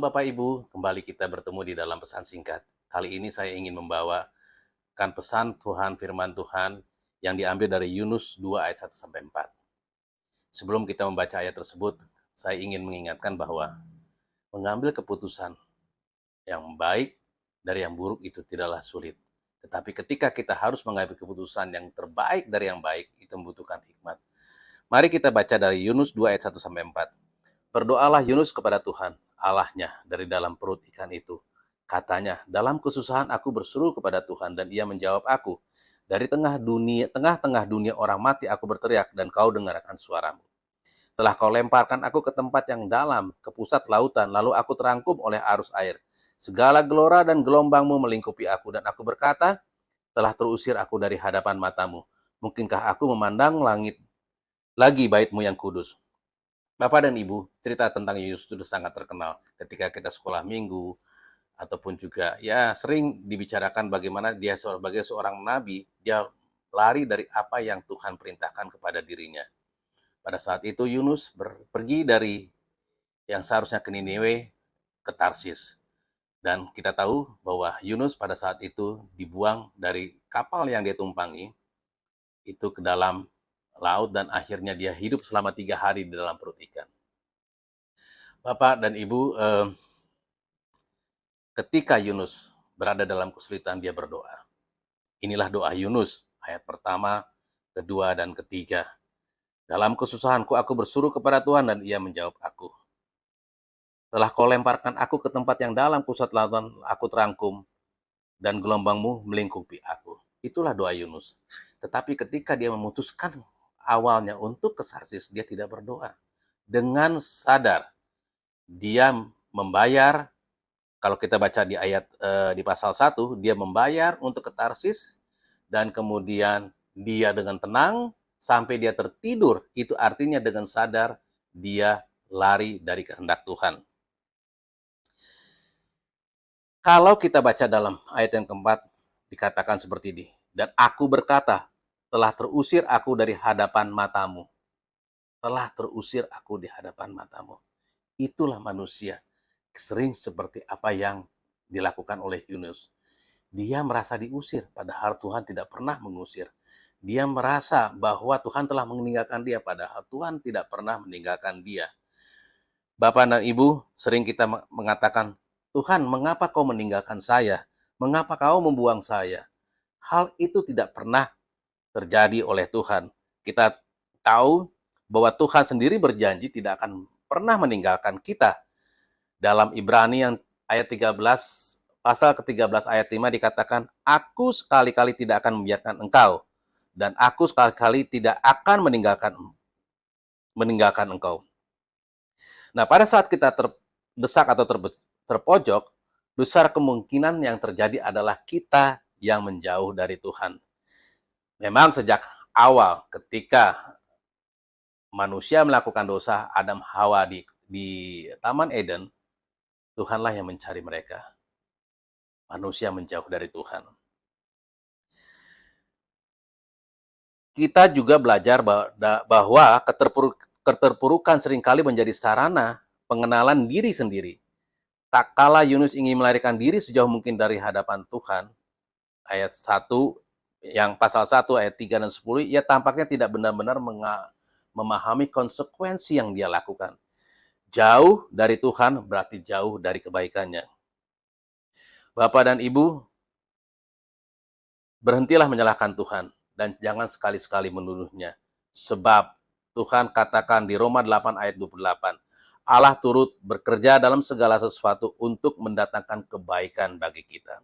Bapak Ibu, kembali kita bertemu di dalam pesan singkat. Kali ini saya ingin membawakan pesan Tuhan, firman Tuhan yang diambil dari Yunus 2 ayat 1 sampai 4. Sebelum kita membaca ayat tersebut, saya ingin mengingatkan bahwa mengambil keputusan yang baik dari yang buruk itu tidaklah sulit. Tetapi ketika kita harus mengambil keputusan yang terbaik dari yang baik, itu membutuhkan hikmat. Mari kita baca dari Yunus 2 ayat 1 sampai 4. Berdoalah Yunus kepada Tuhan, Allahnya dari dalam perut ikan itu. Katanya, dalam kesusahan aku berseru kepada Tuhan dan ia menjawab aku. Dari tengah-tengah dunia orang mati aku berteriak dan kau dengarkan suaramu. Telah kau lemparkan aku ke tempat yang dalam, ke pusat lautan, lalu aku terangkum oleh arus air. Segala gelora dan gelombangmu melingkupi aku dan aku berkata, telah terusir aku dari hadapan matamu. Mungkinkah aku memandang langit lagi baitmu yang kudus? Bapak dan Ibu, cerita tentang Yesus itu sangat terkenal. Ketika kita sekolah minggu, ataupun juga ya sering dibicarakan bagaimana dia sebagai seorang nabi, dia lari dari apa yang Tuhan perintahkan kepada dirinya. Pada saat itu Yunus pergi dari yang seharusnya ke Niniwe ke Tarsis. Dan kita tahu bahwa Yunus pada saat itu dibuang dari kapal yang dia tumpangi itu ke dalam laut dan akhirnya dia hidup selama 3 hari di dalam perut ikan. Bapak dan Ibu, ketika Yunus berada dalam kesulitan, dia berdoa. Inilah doa Yunus, ayat pertama, kedua, dan ketiga. Dalam kesusahanku aku bersuruh kepada Tuhan dan ia menjawab aku. Telah kau lemparkan aku ke tempat yang dalam pusat lautan, aku terangkum, dan gelombangmu melingkupi aku. Itulah doa Yunus. Tetapi ketika dia memutuskan awalnya untuk ke Tarsis, dia tidak berdoa. Dengan sadar, dia membayar. Kalau kita baca di ayat di pasal 1, dia membayar untuk ke Tarsis dan kemudian dia dengan tenang sampai dia tertidur. Itu artinya dengan sadar dia lari dari kehendak Tuhan. Kalau kita baca dalam ayat yang keempat dikatakan seperti ini. Dan aku berkata, telah terusir aku dari hadapan matamu. Telah terusir aku di hadapan matamu. Itulah manusia. Sering seperti apa yang dilakukan oleh Yunus. Dia merasa diusir, padahal Tuhan tidak pernah mengusir. Dia merasa bahwa Tuhan telah meninggalkan dia, padahal Tuhan tidak pernah meninggalkan dia. Bapak dan Ibu, sering kita mengatakan, Tuhan, mengapa kau meninggalkan saya? Mengapa kau membuang saya? Hal itu tidak pernah terjadi oleh Tuhan. Kita tahu bahwa Tuhan sendiri berjanji tidak akan pernah meninggalkan kita. Dalam Ibrani yang ayat 13, pasal ke-13 ayat 5 dikatakan, aku sekali-kali tidak akan membiarkan engkau, dan aku sekali-kali tidak akan meninggalkan engkau. Nah, pada saat kita terdesak atau terpojok, besar kemungkinan yang terjadi adalah kita yang menjauh dari Tuhan. Memang sejak awal ketika manusia melakukan dosa, Adam Hawa di Taman Eden, Tuhanlah yang mencari mereka. Manusia menjauh dari Tuhan. Kita juga belajar bahwa keterpurukan seringkali menjadi sarana pengenalan diri sendiri. Tak kala Yunus ingin melarikan diri sejauh mungkin dari hadapan Tuhan, ayat 1, yang pasal 1 ayat 3 dan 10, ia tampaknya tidak benar-benar memahami konsekuensi yang dia lakukan. Jauh dari Tuhan berarti jauh dari kebaikannya. Bapak dan Ibu, berhentilah menyalahkan Tuhan dan jangan sekali-sekali menuduhnya. Sebab Tuhan katakan di Roma 8 ayat 28, Allah turut bekerja dalam segala sesuatu untuk mendatangkan kebaikan bagi kita.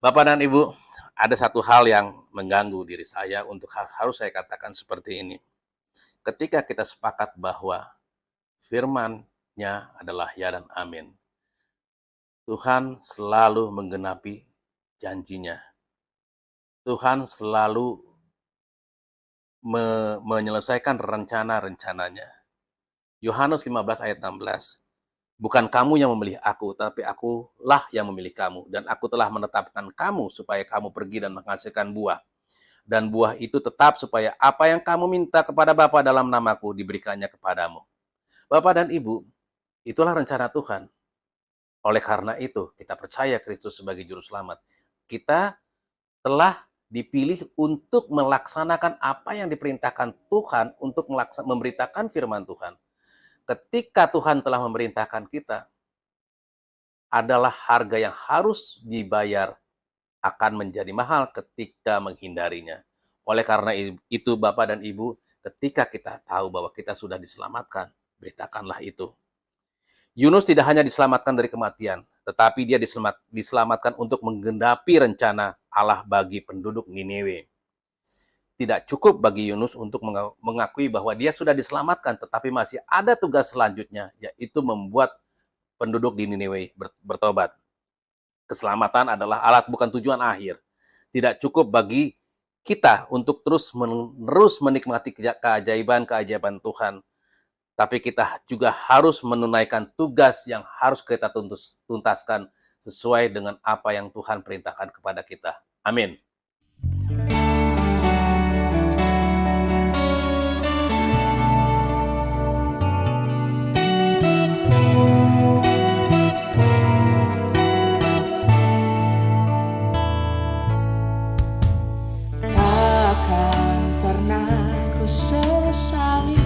Bapak dan Ibu, ada satu hal yang mengganggu diri saya untuk harus saya katakan seperti ini. Ketika kita sepakat bahwa firman-Nya adalah ya dan amin, Tuhan selalu menggenapi janjinya. Tuhan selalu menyelesaikan rencana-rencananya. Yohanes 15 ayat 16. Bukan kamu yang memilih aku, tapi akulah yang memilih kamu. Dan aku telah menetapkan kamu supaya kamu pergi dan menghasilkan buah. Dan buah itu tetap supaya apa yang kamu minta kepada Bapa dalam namaku diberikannya kepadamu. Bapak dan Ibu, Itulah rencana Tuhan. Oleh karena itu, kita percaya Kristus sebagai juru selamat. Kita telah dipilih untuk melaksanakan apa yang diperintahkan Tuhan untuk memberitakan firman Tuhan. Ketika Tuhan telah memerintahkan kita, adalah harga yang harus dibayar akan menjadi mahal ketika menghindarinya. Oleh karena itu, Bapak dan Ibu, ketika kita tahu bahwa kita sudah diselamatkan, beritakanlah itu. Yunus tidak hanya diselamatkan dari kematian, tetapi dia diselamatkan untuk menggenapi rencana Allah bagi penduduk Niniwe. Tidak cukup bagi Yunus untuk mengakui bahwa dia sudah diselamatkan, tetapi masih ada tugas selanjutnya, yaitu membuat penduduk di Niniwe bertobat. Keselamatan adalah alat, bukan tujuan akhir. Tidak cukup bagi kita untuk terus menikmati keajaiban-keajaiban Tuhan, tapi kita juga harus menunaikan tugas yang harus kita tuntaskan sesuai dengan apa yang Tuhan perintahkan kepada kita. Amin. Takkan pernah ku sesali